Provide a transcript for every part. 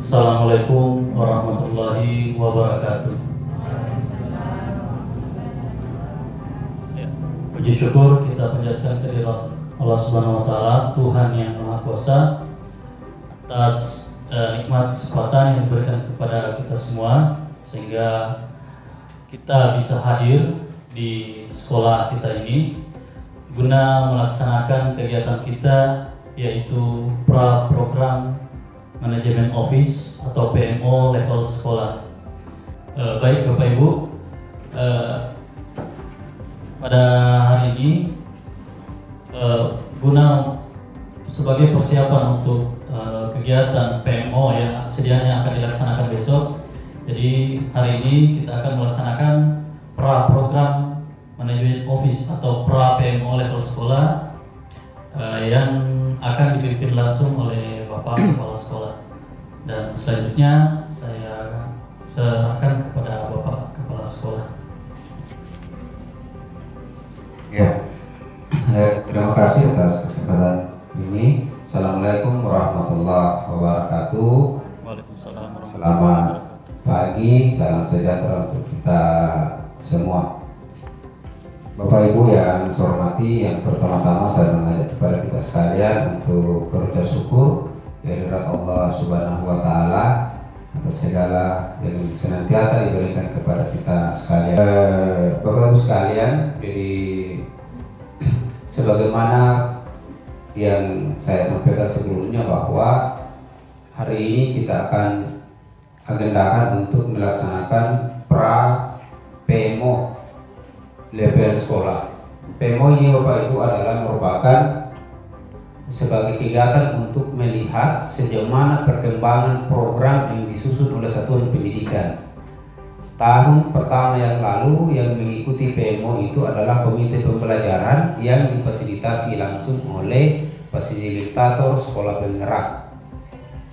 Assalamualaikum warahmatullahi wabarakatuh. Puji syukur kita panjatkan kehadirat Allah Subhanahu wa taala, Tuhan yang Maha Kuasa, atas nikmat kesempatan yang diberikan kepada kita semua sehingga kita bisa hadir di sekolah kita ini guna melaksanakan kegiatan kita, yaitu program Manajemen Office atau PMO level sekolah. Baik Bapak Ibu, pada hari ini guna sebagai persiapan untuk kegiatan PMO yang sedianya akan dilaksanakan besok. Jadi hari ini kita akan melaksanakan program Manajemen Office atau PMO level sekolah yang akan dipimpin langsung oleh Bapak Kepala Sekolah. Dan selanjutnya saya serahkan kepada Bapak Kepala Sekolah. Ya, terima kasih atas kesempatan ini. Assalamualaikum warahmatullahi wabarakatuh. Waalaikumsalam warahmatullahi Selamat wabarakatuh. pagi, salam sejahtera untuk kita semua. Bapak Ibu yang saya hormati, yang pertama-tama saya mengajak kepada kita sekalian untuk berucap syukur kehadirat Allah Subhanahu wa taala atas segala yang senantiasa diberikan kepada kita sekalian. Bapak Ibu sekalian, jadi sebagaimana yang saya sampaikan sebelumnya bahwa hari ini kita akan agendakan untuk melaksanakan PMO level sekolah. PMO ini Bapak Ibu adalah merupakan sebagai kegiatan untuk melihat sejauh mana perkembangan program yang disusun oleh satuan pendidikan. Tahun pertama yang lalu yang mengikuti PMO itu adalah komite pembelajaran yang difasilitasi langsung oleh fasilitator sekolah penggerak.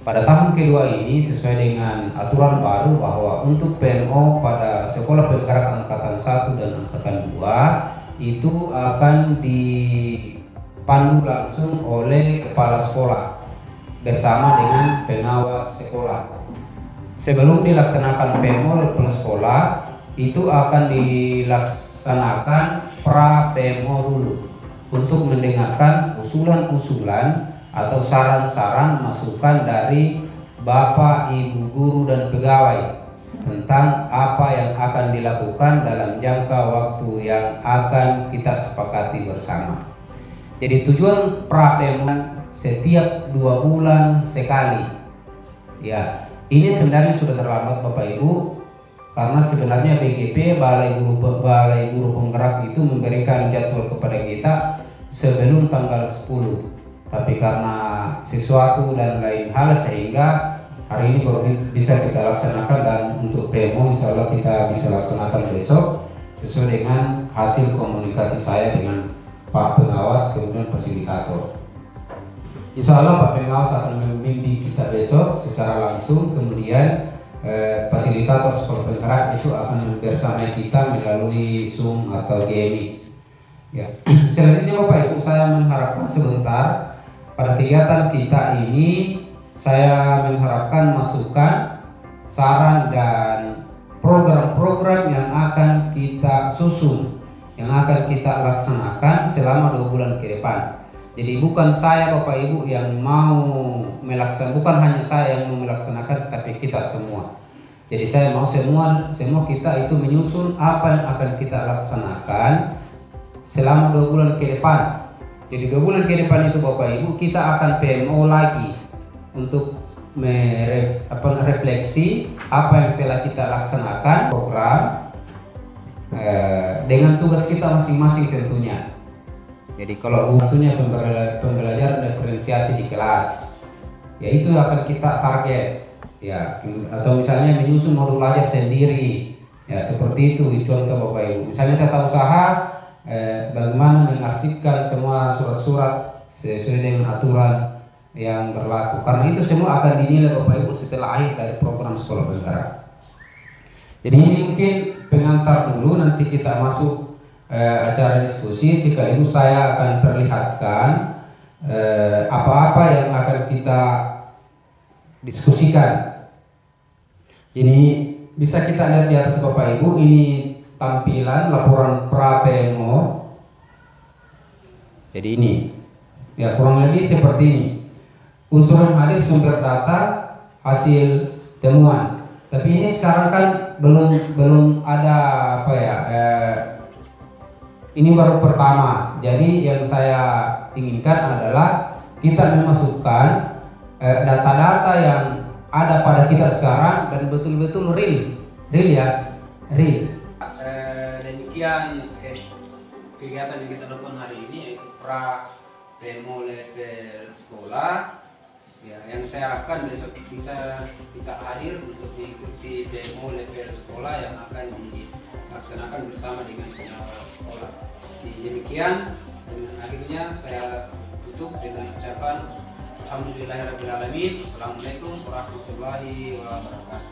Pada tahun kedua ini sesuai dengan aturan baru bahwa untuk PMO pada sekolah penggerak angkatan 1 dan angkatan 2 itu akan dipandu langsung oleh kepala sekolah bersama dengan pengawas sekolah. Sebelum dilaksanakan PMO level sekolah itu akan dilaksanakan PMO dulu untuk mendengarkan usulan-usulan atau saran-saran masukan dari Bapak, Ibu guru dan pegawai tentang apa yang akan dilakukan dalam jangka waktu yang akan kita sepakati bersama. Jadi tujuan PMO setiap 2 bulan sekali. Ya, ini sebenarnya sudah terlambat Bapak Ibu, karena sebenarnya BGP Balai Guru Penggerak itu memberikan jadwal kepada kita sebelum tanggal 10. Tapi karena sesuatu dan lain hal sehingga hari ini baru bisa kita laksanakan, dan untuk PMO insya Allah kita bisa laksanakan besok sesuai dengan hasil komunikasi saya dengan Pak Pengawas kemudian fasilitator. Insya Allah Pak Pengawas akan membimbing kita besok secara langsung, kemudian fasilitator sekolah penggerak itu akan bersama kita melalui Zoom atau GMI. Ya. Selanjutnya Bapak Ibu, saya mengharapkan sebentar pada kegiatan kita ini saya mengharapkan masukan, saran dan program-program yang akan kita susun, yang akan kita laksanakan selama 2 bulan ke depan. Jadi bukan saya Bapak Ibu yang mau melaksanakan, bukan hanya saya yang mau melaksanakan, tapi kita semua. Jadi saya mau semua kita itu menyusun apa yang akan kita laksanakan selama 2 bulan ke depan. Jadi 2 bulan ke depan itu Bapak Ibu kita akan PMO lagi untuk merefleksi apa yang telah kita laksanakan program dengan tugas kita masing-masing tentunya. Jadi kalau maksudnya pembelajaran diferensiasi di kelas, ya itu akan kita target, ya, atau misalnya menyusun modul belajar sendiri, ya seperti itu contoh Bapak Ibu. Misalnya tata usaha, bagaimana mengarsipkan semua surat-surat sesuai dengan aturan yang berlaku, karena itu semua akan dinilai Bapak Ibu setelah akhir dari program sekolah penggerak. Jadi ini mungkin pengantar dulu, nanti kita masuk acara diskusi, sekaligus saya akan perlihatkan apa-apa yang akan kita diskusikan Ini bisa kita lihat di atas Bapak Ibu, ini tampilan laporan pra PMO. Jadi ini, ya kurang lebih seperti ini. Unsur yang hadir sumber data, hasil temuan. Tapi ini sekarang kan belum ada apa ya? Ini baru pertama. Jadi yang saya inginkan adalah kita memasukkan data-data yang ada pada kita sekarang dan betul-betul real ya, real. Demikian kegiatan yang kita lakukan hari ini, yaitu pra demo level sekolah. Ya, yang saya harapkan besok bisa kita hadir untuk mengikuti demo level sekolah yang akan dilaksanakan bersama dengan sekolah. Demikian, dan akhirnya saya tutup dengan ucapan Alhamdulillahirrahmanirrahim. Assalamualaikum warahmatullahi wabarakatuh.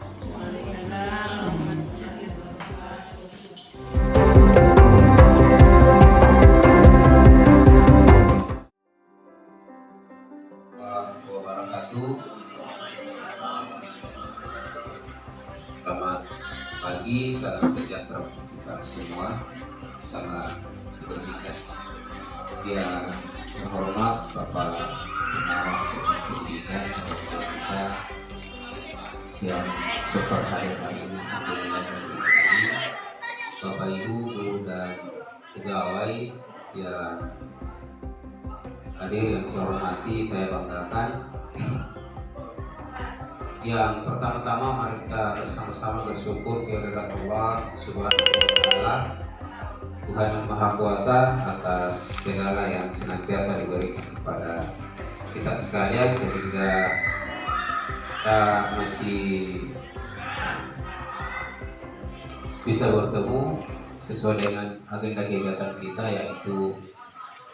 Selamat pagi, salam sejahtera untuk kita semua. Sangat berbahagia. Yang terhormat Bapak Pengawas Pendidikan kita yang super hadir hari ini, Bapak Ibu, guru dan pegawai yang hadir yang saya hormati, saya banggakan. Yang pertama-tama mari kita bersama-sama bersyukur kehadirat Allah Subhanahu wa taala, Tuhan yang Maha Kuasa, atas segala yang senantiasa diberikan kepada kita sekalian, sehingga kita masih bisa bertemu sesuai dengan agenda kegiatan kita, yaitu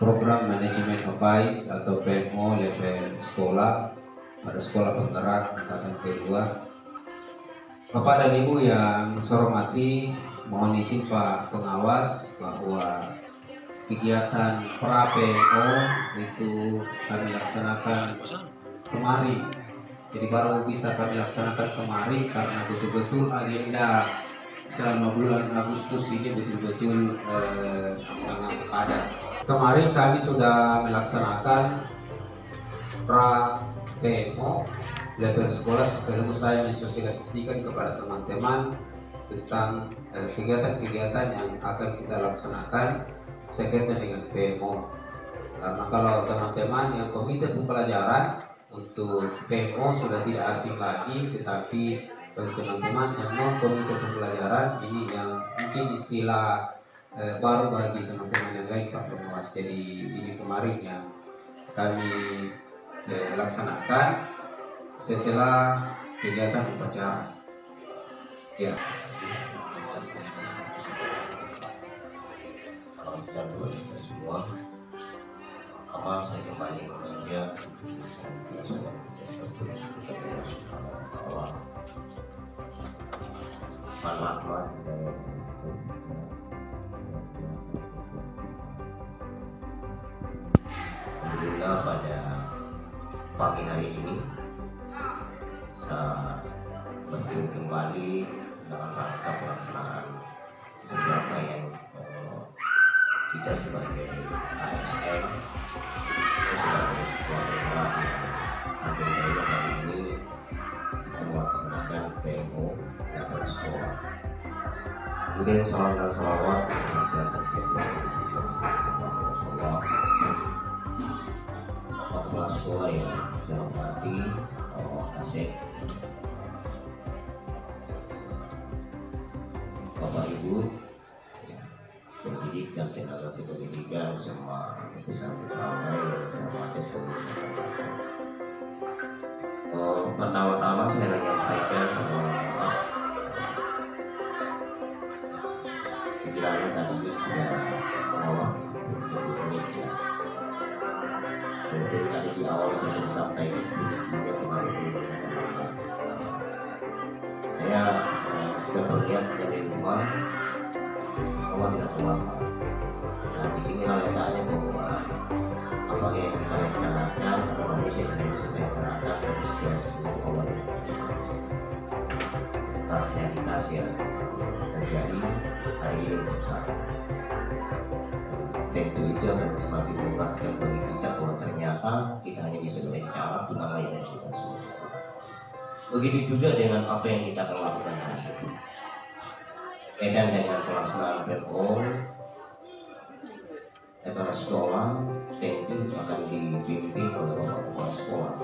program Management Advice atau PMO level sekolah pada sekolah penggerak angkatan kedua. Bapak dan Ibu yang saya hormati, mohon izin Pak Pengawas bahwa kegiatan pra PMO itu kami laksanakan kemarin. Jadi baru bisa kami laksanakan kemarin karena betul-betul agenda selama bulan Agustus ini betul-betul sangat padat. Kemarin kami sudah melaksanakan pra PMO level sekolah, sekaligus saya mensosialisasikan kepada teman-teman tentang kegiatan-kegiatan yang akan kita laksanakan sekaitan dengan PMO. Karena kalau teman-teman yang komite pembelajaran untuk PMO sudah tidak asing lagi, tetapi bagi teman-teman yang non komite pembelajaran ini yang mungkin istilah baru bagi teman-teman yang lain, Pak Pengawas. Jadi ini kemarin yang kami laksanakan setelah kegiatan upacara. Ya. Salam sejahtera kita semua. Pertama saya kembali bekerja untuk senantiasa berjasa terus kepada Allah Subhanahu wa taala. Rahmat dan Alhamdulillah pada pagi hari ini saya bertemu kembali dalam rangka pelaksanaan sebuah yang kita sebagai ASN sebagai sebuah program yang agenda hari ini kita melaksanakan PMO level sekolah. Kemudian salam dan salawat senantiasa kita Rasulullah. Kepala sekolah yang saya hormati, Asep, Bapak Ibu, pendidik dan tenaga kependidikan semua besar pegawai yang saya hormati sebagai pertama-tama saya menyampaikan bahwa kegiatan tadi sudah menolak menit ya. Mungkin tadi di awal saya sudah sampaikan juga kemarin saya sudah berniat dari rumah bahwa tidak terlambat. Nah di sini letaknya bahwa apa yang kita rencanakan atau bisa rencanakan tapi sudah seluruh awal. yang terjadi hari ini untuk saya. Tentu itu akan semakin memberatkan bagi kita bahwa ternyata kita hanya bisa berencana dengan yang kita sudah. Begitu juga dengan apa yang kita akan lakukan hari ini. Kaitan dengan pelaksanaan PMO, kepala sekolah tentu akan dipimpin oleh bapak kepala sekolah.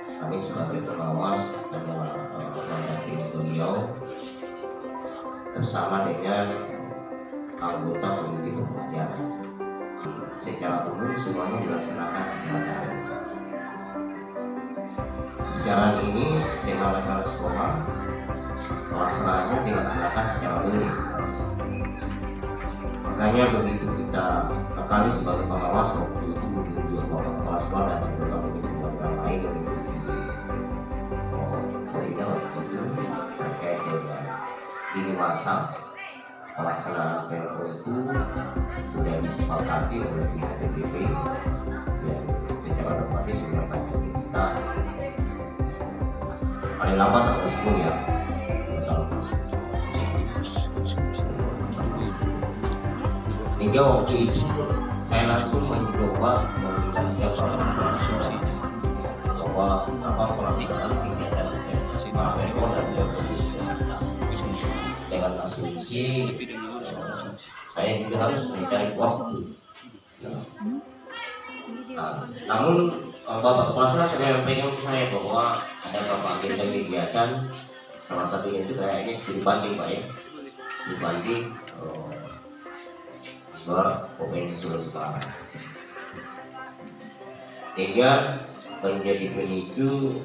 Kami sebagai pengawas adalah mendampingi beliau bersama dengan anggota komite pembelajaran. Secara umum semuanya dilaksanakan secara daring. Sekarang ini dengan rekan sekolah pelaksanaannya dilaksanakan secara luring. Makanya begitu kita kali sebagai pengawas waktu itu mungkin juga bapak kepala sekolah dan anggota komite pembelajaran lain beda waktu itu terkait dengan lini masa pelaksanaan PMO itu sudah disepakati oleh pihak BGP yang secara otomatis menyampaikan ke kita paling lambat tanggal 10 ya hingga waktu itu saya langsung mencoba mengundangnya para kepala sekolah bahwa apa pelaksanaan kegiatan PMO dan BGP dengan asumsi saya juga harus mencari waktu. Namun bapak kepala sekolah sudah menyampaikan ke saya bahwa ada beberapa agenda kegiatan, salah satunya itu kayaknya studi banding pak ya, studi banding luar provinsi Sulawesi Barat, hingga menjadi pemicu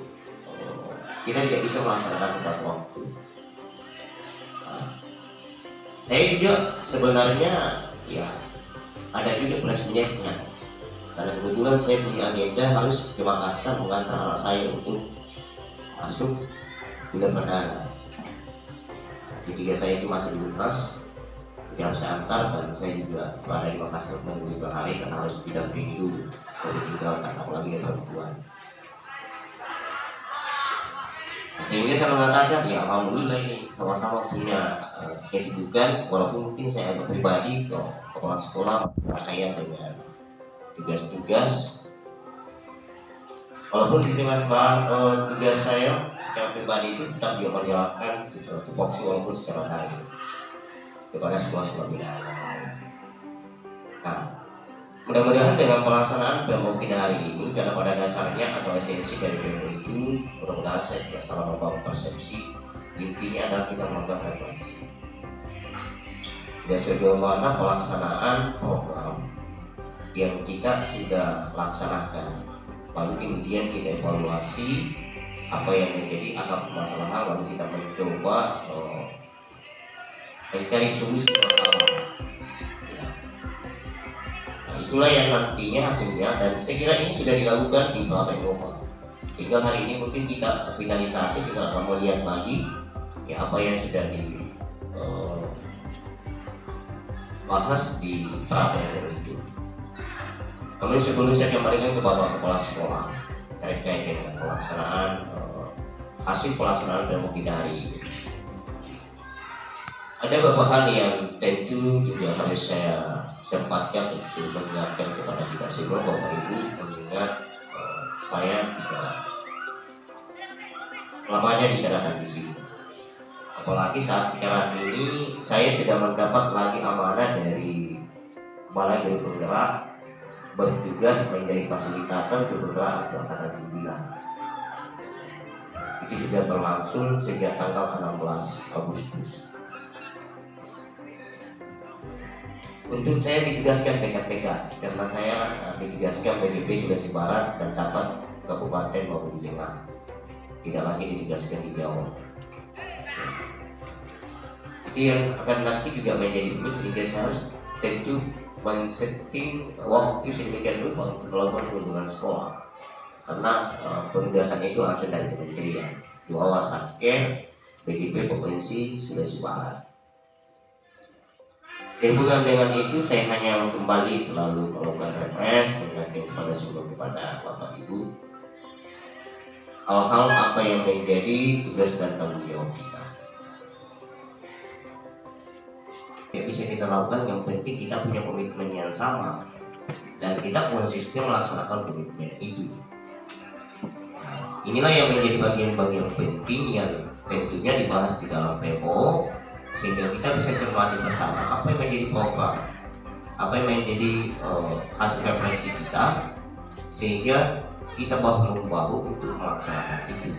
kita tidak bisa melaksanakan tepat waktu. Saya juga sebenarnya ya ada juga plus minusnya karena kebetulan saya punya agenda harus ke Makassar mengantar anak saya untuk masuk kuliah perdana. Ketika saya itu masih di UNAS, tidak harus saya antar dan saya juga berada di Makassar beberapa hari karena harus didampingi dulu kalau ditinggalkan apalagi dia perempuan. Sehingga saya mengatakan ya alhamdulillah ini sama-sama punya kesibukan walaupun mungkin saya pribadi ke kepala sekolah berkaitan dengan tugas-tugas walaupun di tengah tugas saya secara pribadi itu tetap juga menjalankan tupoksi walaupun secara daring kepada sekolah-sekolah binaan yang lain. Nah, mudah-mudahan dengan pelaksanaan PMO kita hari ini karena pada dasarnya atau esensi dari PMO itu mudah-mudahan saya tidak salah membangun persepsi, intinya adalah kita melakukan refleksi dan sejauh mana pelaksanaan program yang kita sudah laksanakan, lalu kemudian kita evaluasi apa yang menjadi akar permasalahan, lalu kita mencoba mencari solusi masalah. Itulah yang nantinya hasilnya dan saya kira ini sudah dilakukan di PMO. Tinggal hari ini mungkin kita finalisasi, kita akan melihat lagi ya apa yang sudah dibahas di PMO itu. Namun sebelum saya kembalikan ke bapak kepala sekolah terkait dengan pelaksanaan hasil pelaksanaan PMO kita hari ini. Ada beberapa hal yang tentu juga harus saya sempatkan untuk mengingatkan kepada kita semua Bapak Ibu, mengingat saya tidak lamanya diserahkan di sini. Apalagi saat sekarang ini saya sudah mendapat lagi amanah dari Kepala Juru Penggerak bertugas menjadi fasilitator Juru Penggerak Angkatan 9. Itu sudah berlangsung sejak tanggal 16 Agustus. Untuk saya ditugaskan PKPK karena saya ditugaskan BGP Sulawesi Barat dan dapat kabupaten maupun di tengah, tidak lagi ditugaskan di Jawa. Itu yang akan nanti juga menjadi plus sehingga saya harus tentu men-setting waktu sedemikian rupa untuk melakukan kunjungan sekolah karena penugasan itu langsung dari kementerian di bawah Satker BGP Provinsi Sulawesi Barat. Hubungan dengan itu saya hanya kembali selalu melakukan refresh, mengingatkan kepada semua kepada Bapak Ibu hal-hal apa yang menjadi tugas dan tanggung jawab kita. yang bisa kita lakukan, yang penting kita punya komitmen yang sama dan kita konsisten melaksanakan komitmen itu. Inilah yang menjadi bagian-bagian penting yang tentunya dibahas di dalam PMO, sehingga kita bisa cermati bersama apa yang menjadi program, apa yang menjadi hasil refleksi kita, sehingga kita bahu-membahu untuk melaksanakan itu.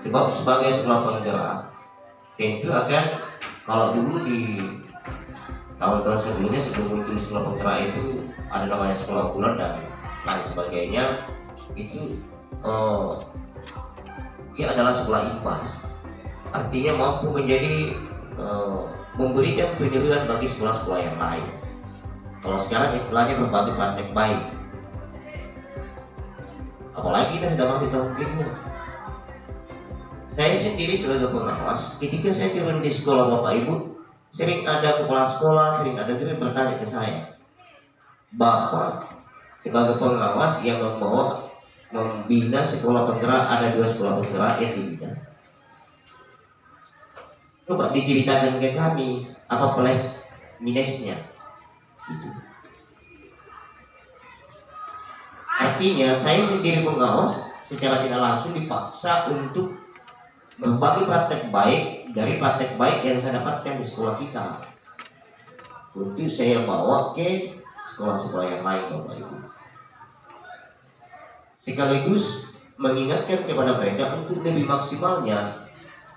Sebab sebagai sekolah penggerak, tentu akan, kalau dulu di tahun-tahun sebelumnya sebelum muncul sekolah penggerak itu ada namanya sekolah bulan dan lain sebagainya, itu dia adalah sekolah IPAS, artinya mampu menjadi memberikan penyuluhan bagi sekolah-sekolah yang lain. Kalau sekarang istilahnya berbagi praktek baik, apalagi kita sudah masuk tahun kedua. Saya sendiri sebagai pengawas, ketika saya turun di sekolah Bapak Ibu, sering ada kepala sekolah, sering ada guru bertanya ke saya, Bapak sebagai pengawas yang membina sekolah penggerak, ada 2 sekolah penggerak yang dibina, coba diceritakan ke kami apa plus minusnya gitu. Artinya saya sendiri pengawas secara tidak langsung dipaksa untuk berbagi praktek baik dari praktek baik yang saya dapatkan di sekolah kita, untuk saya bawa ke sekolah-sekolah yang lain, Bapak Ibu. Sekaligus mengingatkan kepada mereka untuk lebih maksimalnya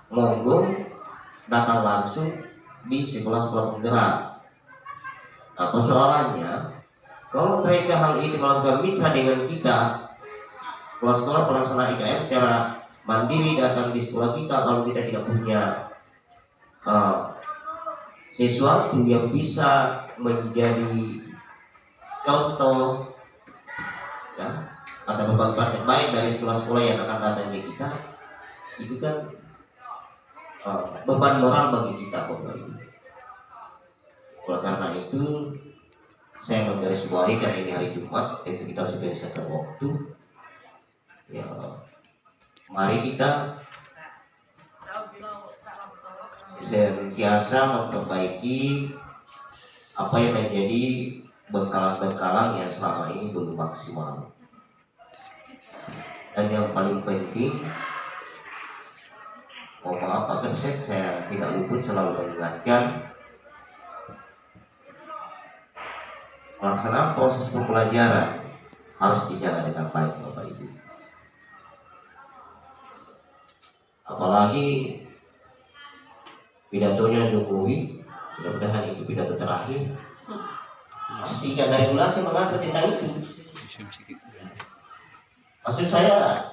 monggo datang langsung di sekolah-sekolah penggerak. Nah, persoalannya kalau mereka hal ini melakukan mitra dengan kita, sekolah-sekolah pelaksana IKM secara mandiri datang di sekolah kita, kalau kita tidak punya sesuatu yang bisa menjadi contoh ya, atau berbagi praktek baik dari sekolah-sekolah yang akan datang ke kita, itu kan beban moral bagi kita, Bapak Ibu. Oleh karena itu saya menggarisbawahi karena ini hari Jumat, tentu kita harus berdasarkan waktu. Ya, mari kita senantiasa memperbaiki apa yang menjadi bengkalan-bengkalan yang selama ini belum maksimal. Dan yang paling penting, mohon maaf Pak Kapsek, saya tidak luput selalu mengingatkan pelaksanaan proses pembelajaran harus dijaga dengan baik, Bapak Ibu. Apalagi pidatonya Jokowi, mudah-mudahan itu pidato terakhir, pasti ada regulasi mengatur tentang itu. Maksud saya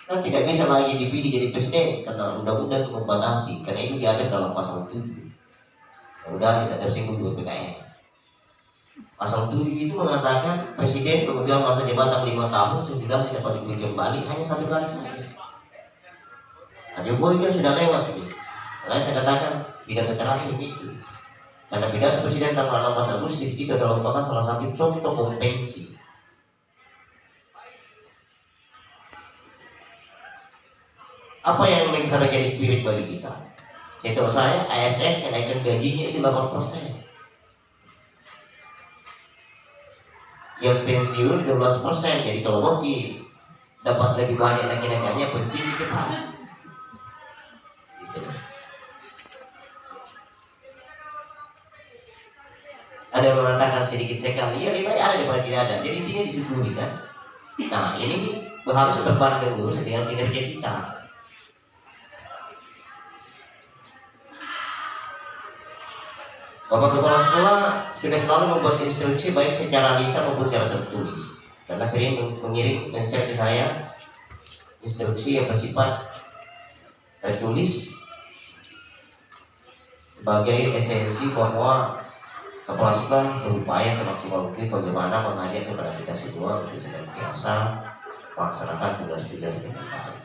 kan tidak bisa lagi dipilih jadi presiden karena undang-undang membatasi, karena itu diatur dalam pasal 7. Mudah tidak tersinggung dua PKN. Pasal 7 itu mengatakan presiden memegang masa jabatan 5 tahun sesudah tidak dapat dipilih kembali hanya 1 kali saja. Nah, Jokowi kan sudah lewat ini. Makanya saya katakan pidato terakhir itu. Karena pidato presiden tanggal 16 Agustus itu adalah merupakan salah satu contoh kompensi. Apa yang bisa menjadi spirit bagi kita? Setahu saya ASN kenaikan gajinya itu 8%. Yang pensiun 12%. Jadi kalau mau dapat lebih banyak lagi naiknya pensiun cepat. Gitu. Ada yang mengatakan sedikit sekali, ya lebih baik ada daripada tidak ada. Jadi intinya disyukuri kan. Nah ini harus berbanding lurus dengan kinerja kita. Bapak Kepala Sekolah sudah selalu membuat instruksi baik secara lisan maupun secara tertulis, karena sering mengirim share ke saya instruksi yang bersifat tertulis sebagai esensi bahwa Kepala Sekolah berupaya semaksimal mungkin bagaimana mengajak kepada kita semua untuk senantiasa melaksanakan tugas-tugas dengan baik.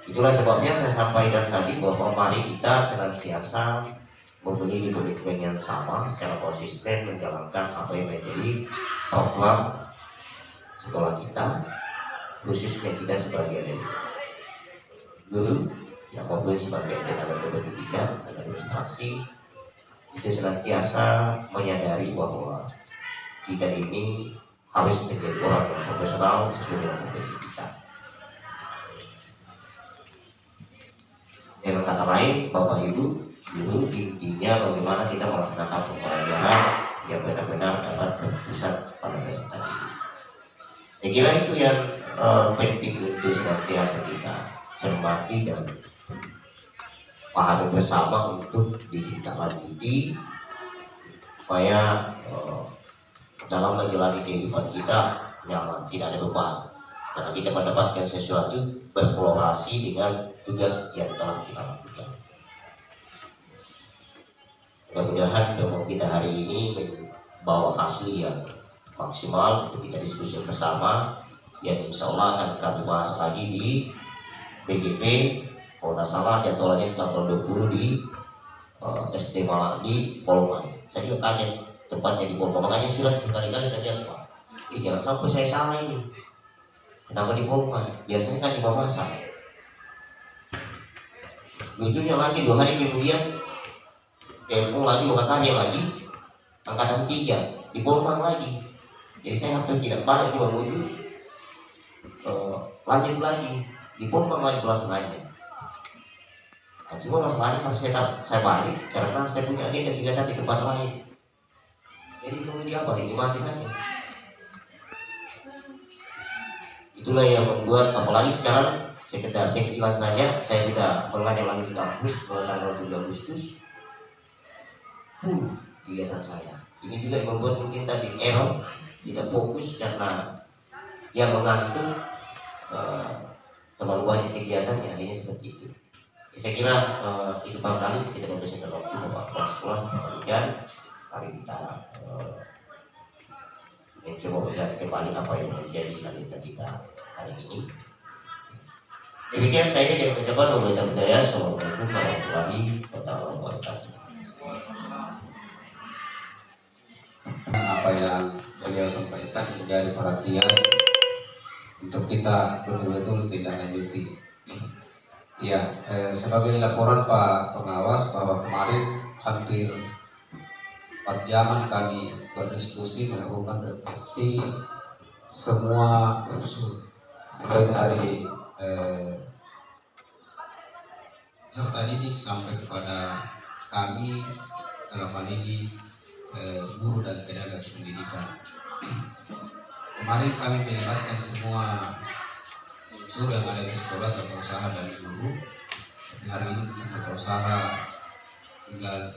Itulah sebabnya saya sampaikan tadi bahwa mari kita senantiasa mempunyai komitmen yang sama secara konsisten menjalankan apa yang menjadi program sekolah kita, khususnya kita sebagai guru maupun sebagai tenaga kependidikan, administrasi, itu senantiasa menyadari bahwa kita ini harus menjadi orang yang profesional sesuai dengan profesi kita. Dengan kata lain, Bapak Ibu, dulu intinya bagaimana kita melaksanakan pembelajaran yang benar-benar dapat berpusat pada peserta ini. Saya kira itu yang penting untuk senantiasa kita cermati dan pahami bersama untuk ditindaklanjuti supaya dalam menjalani kehidupan kita nyaman, tidak ada beban, karena kita mendapatkan sesuatu berkolaborasi dengan tugas yang telah kita lakukan. Mudah-mudahan pertemuan kita hari ini membawa hasil yang maksimal untuk kita diskusi bersama, yang insya Allah akan kami bahas lagi di BGP. Kalau tidak salah jadwalnya tanggal 20 di SD Malang di Polman. Saya juga kaget tempatnya di Polman, makanya sudah berkali-kali saya jawab, jangan sampai saya salah ini. Kenapa di Polman? Biasanya kan di Mamasa. Lucunya lagi 2 hari kemudian PMO lagi, bukan karya lagi, angkatan 3 di Polman lagi. Jadi saya hampir tidak balik juga menuju lanjut lagi di Polman lagi pelaksananya. Nah, cuma masalahnya harus saya balik karena saya punya agenda kegiatan di tempat lain. Jadi kemudian apa? Nikmati saja. Itulah yang membuat, apalagi sekarang sekedar sekilas saja, saya sudah mengajar lagi di kampus mulai tanggal 7 Agustus. Kegiatan saya ini juga yang membuat mungkin tadi error, tidak fokus karena yang mengantuk terlalu banyak kegiatannya, akhirnya seperti itu. Saya kira itu barangkali kita memberikan waktu Bapak Kepala Sekolah kembalikan. Mari kita mencoba melihat kembali apa yang menjadi agenda kita hari ini. Demikian saya ingin mengucapkan wabillahi taufiq. Assalamualaikum warahmatullahi wabarakatuh. Apa yang beliau sampaikan menjadi perhatian untuk kita betul-betul tindak lanjuti. Ya, sebagai laporan Pak Pengawas bahwa kemarin hampir 4 jaman kami berdiskusi, melakukan refleksi semua unsur, mulai dari peserta didik sampai kepada kami dalam hal ini guru dan tenaga pendidikan. Kemarin kami melibatkan semua unsur yang ada di sekolah, tata usaha dan guru. Tapi hari ini mungkin tata usaha tinggal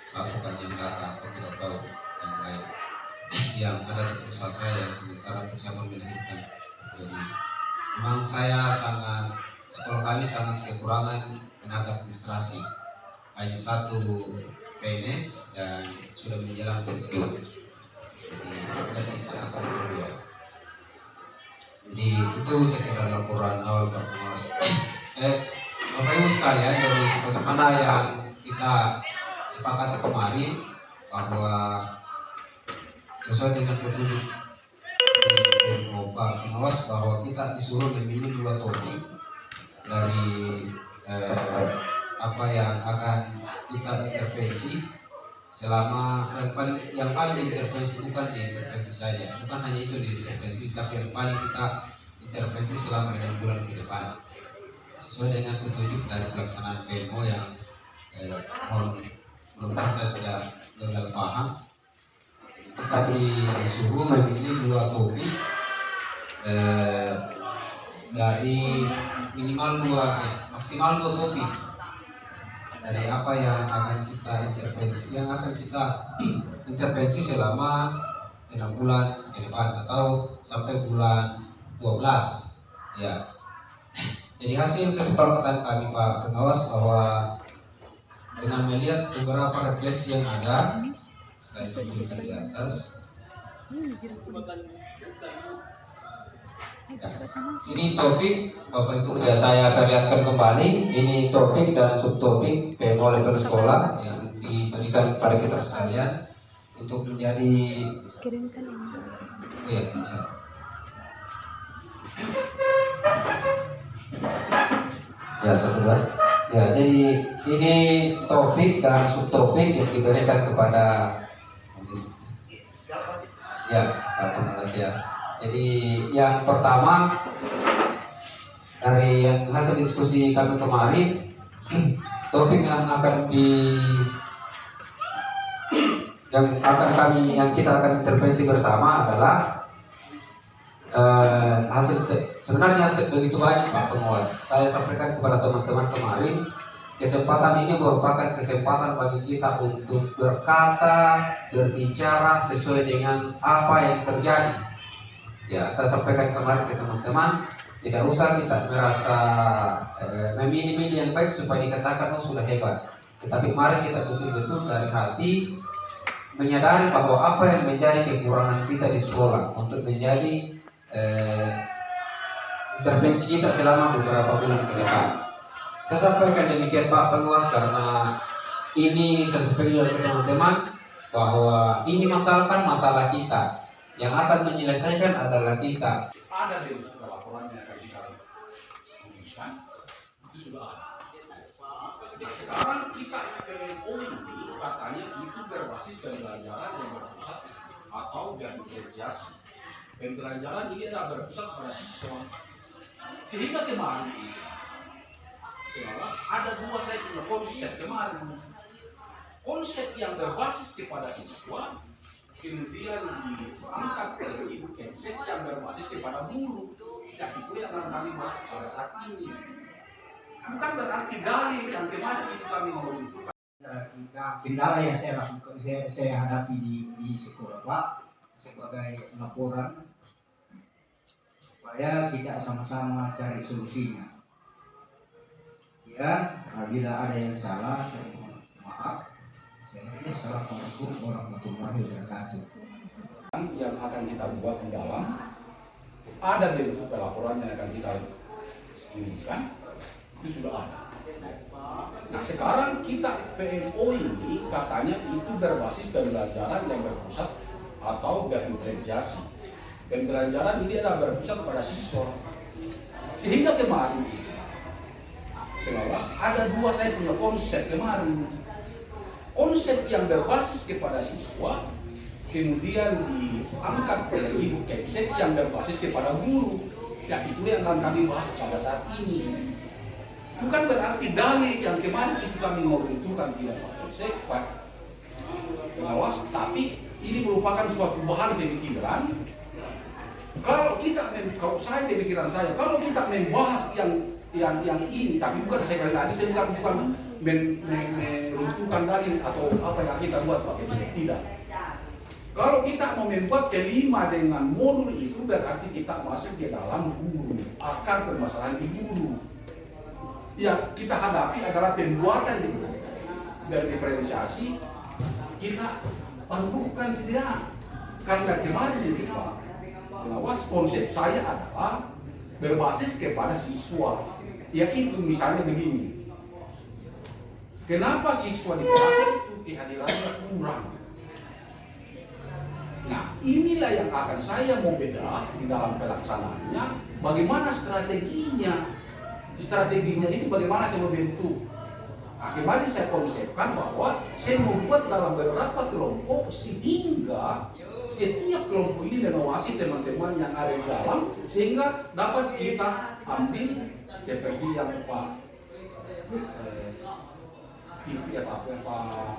satu kan yang datang, saya tidak tahu yang lain. Yang ada tata usaha saya yang sementara bersama melahirkan. Jadi memang saya sangat, sekolah kami sangat kekurangan tenaga administrasi. Hanya 1 PNS dan sudah menjelang pensiun. Jadi dari saya akan berbeda. Jadi itu sekedar laporan awal Pak Pengawas. Bapak Ibu sekalian, dari sebagaimana yang kita sepakati kemarin bahwa sesuai dengan petunjuk Pak Pengawas bahwa kita disuruh memilih 2 topik dari apa yang akan kita intervensi selama yang paling diintervensi bukan diintervensi saja, bukan hanya itu diintervensi, tapi yang paling kita intervensi selama 6 bulan ke depan sesuai dengan petunjuk dari pelaksanaan PMO yang mudah-mudahan saya tidak gagal paham. Kita disuruh memilih 2 topik dari maksimal 2 topik dari apa yang akan kita intervensi selama 6 bulan ke depan atau sampai bulan 12 ya. Jadi hasil kesepakatan kami Pak Pengawas bahwa dengan melihat beberapa refleksi yang ada, saya tunjukkan di atas. Ya. Ini topik Bapak Ibu ya, saya perlihatkan kembali. Ini topik dan subtopik PMO level sekolah yang diberikan kepada kita sekalian untuk menjadi bisa. Ya, satu lagi. Ya, jadi ini topik dan subtopik yang diberikan kepada ya, terima kasih ya. Jadi yang pertama dari yang hasil diskusi kami kemarin, topik yang kita akan intervensi bersama adalah sebenarnya begitu banyak Pak Pengawas. Saya sampaikan kepada teman-teman kemarin, kesempatan ini merupakan kesempatan bagi kita untuk berkata, berbicara sesuai dengan apa yang terjadi. Ya, saya sampaikan kemarin ke teman-teman, tidak usah kita merasa memilih yang baik supaya dikatakan oh sudah hebat. Tetapi mari kita betul-betul dari hati menyadari bahwa apa yang menjadi kekurangan kita di sekolah untuk menjadi intervensi kita selama beberapa bulan ke depan. Saya sampaikan demikian Pak Pengawas karena ini saya sampaikan juga ke teman-teman bahwa ini masalah kita, yang akan menyelesaikan adalah kita. Ada di laporan yang akan kita tuliskan, itu sudah ada. Nah, sekarang kita PMO ini katanya itu berbasis pembelajaran yang berpusat atau diferensiasi. Pembelajaran ini adalah berpusat pada siswa. Sehingga kemarin ada dua saya punya konsep kemarin. Konsep yang berbasis kepada siswa, kemudian diangkat menjadi konsep yang berbasis kepada guru. Dan itu yang akan kami bahas pada saat ini. Bukan berarti dalil yang kemarin itu kami mau menentukan. Kendala yang saya hadapi di sekolah Pak sebagai laporan supaya kita sama-sama cari solusinya. Ya, bila ada yang salah saya mohon maaf. Saya ini Assalamualaikum warahmatullahi wabarakatuh. Yang akan kita buat di dalam ada bentuk laporan yang akan kita kirimkan, itu sudah ada. Nah sekarang kita PMO ini katanya itu berbasis pembelajaran yang berpusat atau diferensiasi. Pembelajaran ini adalah berpusat pada siswa. Sehingga kemarin pengawas ada dua saya punya konsep kemarin. Konsep yang berbasis kepada siswa, kemudian diangkat menjadi konsep yang berbasis kepada guru. Ya itu yang akan kami bahas pada saat ini. Bukan berarti dalil yang kemarin itu kami mau tentukan tidak Pak pengawas, tapi ini merupakan suatu bahan pemikiran. Kalau saya pemikiran saya, kalau kita membahas yang ini, tapi bukan saya tadi, saya bukan meruntuhkan dalil atau apa yang kita buat Pak, tidak. Kalau kita mau membuat kelima dengan modul itu berarti kita masuk ke dalam guru, akar permasalahan di guru. Yang kita hadapi adalah pembuatan dari diferensiasi, kita tangguhkan sendiri. Karena kemarin ini Pak pengawas, konsep saya adalah berbasis kepada siswa. Yaitu misalnya begini, kenapa siswa di kelas itu kehadirannya kurang? Nah inilah yang akan saya mau bedah di dalam pelaksanaannya, bagaimana strateginya. Strateginya itu bagaimana saya membentuk. Nah, kemarin saya konsepkan bahwa saya membuat dalam beberapa kelompok sehingga setiap kelompok ini mengawasi teman-teman yang ada di dalam sehingga dapat kita ambil seperti yang Pak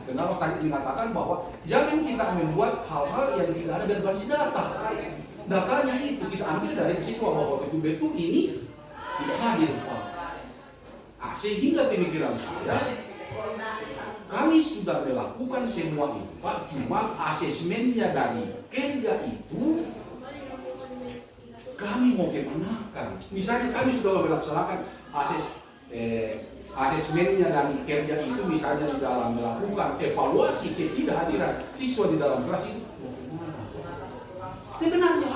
Kenapa saya mengatakan bahwa jangan kita membuat hal-hal yang tidak ada berbasis data. Datanya itu kita ambil dari siswa bahwa betul-betul ini tidak hadir Pak. Nah, sehingga pemikiran saya, kami sudah melakukan semua itu Pak, cuma asesmennya dari kerja itu kami mau kemanakan. Misalnya kami sudah melaksanakan asesmennya dari kerja itu, misalnya di dalam melakukan evaluasi ketidakhadiran siswa di dalam kelas itu mau kemana? Sebenarnya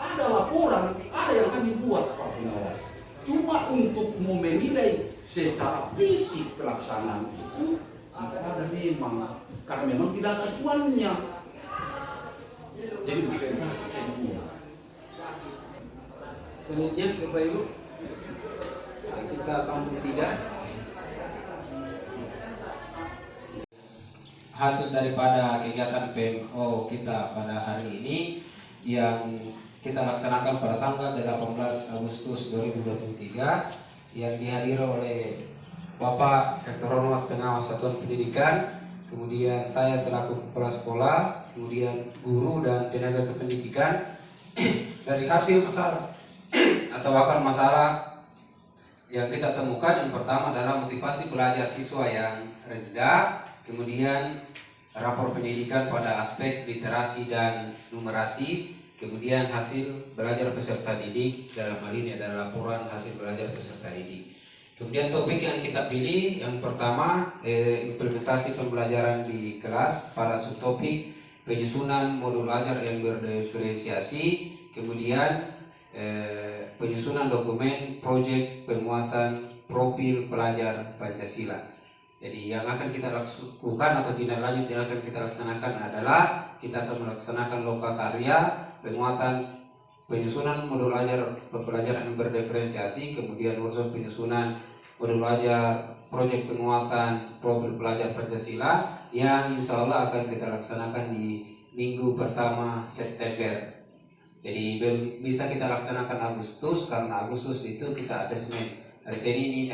ada laporan, ada yang kami buat Pak pengawas. Cuma untuk menilai secara fisik pelaksanaan itu tidak ada memang, karena memang tidak ada acuannya. Jadi presentasi kedua. Selanjutnya Bapak Ibu, kita tampil 3. hasil daripada kegiatan PMO kita pada hari ini yang kita laksanakan pada tanggal 18 Agustus 2023 yang dihadiri oleh Bapak yang terhormat Pengawas Satuan Pendidikan, kemudian saya selaku kepala sekolah, kemudian guru dan tenaga kependidikan. Dari hasil masalah atau akar masalah yang kita temukan, yang pertama adalah motivasi belajar siswa yang rendah, kemudian rapor pendidikan pada aspek literasi dan numerasi, kemudian hasil belajar peserta didik, dalam hal ini adalah laporan hasil belajar peserta didik. Kemudian topik yang kita pilih yang pertama implementasi pembelajaran di kelas pada subtopik penyusunan modul ajar yang berdiferensiasi, kemudian penyusunan dokumen proyek penguatan profil pelajar Pancasila. Jadi yang akan kita lakukan atau tindak lanjut yang akan kita laksanakan adalah kita akan melaksanakan loka karya penguatan penyusunan modul ajar pembelajaran yang berdiferensiasi, kemudian workshop penyusunan modul ajar proyek penguatan profil pelajar Pancasila yang insya Allah akan kita laksanakan di minggu pertama September. Jadi bisa kita laksanakan Agustus karena Agustus itu kita asesmen. Hari ini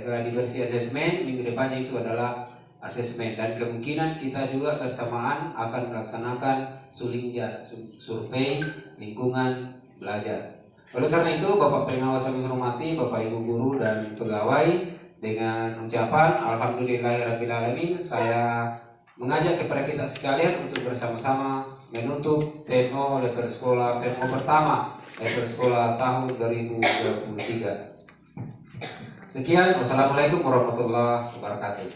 gladi bersih asesmen, minggu depannya itu adalah asesmen, dan kemungkinan kita juga bersamaan akan melaksanakan Sulingjar, survei lingkungan belajar. Oleh karena itu Bapak Pengawas yang menghormati, Bapak Ibu guru dan pegawai, dengan ucapan Alhamdulillahirrabbilalamin, saya mengajak kepada kita sekalian untuk bersama-sama menutup PMO level sekolah PMO pertama level sekolah tahun 2023. Sekian, wassalamualaikum warahmatullahi wabarakatuh.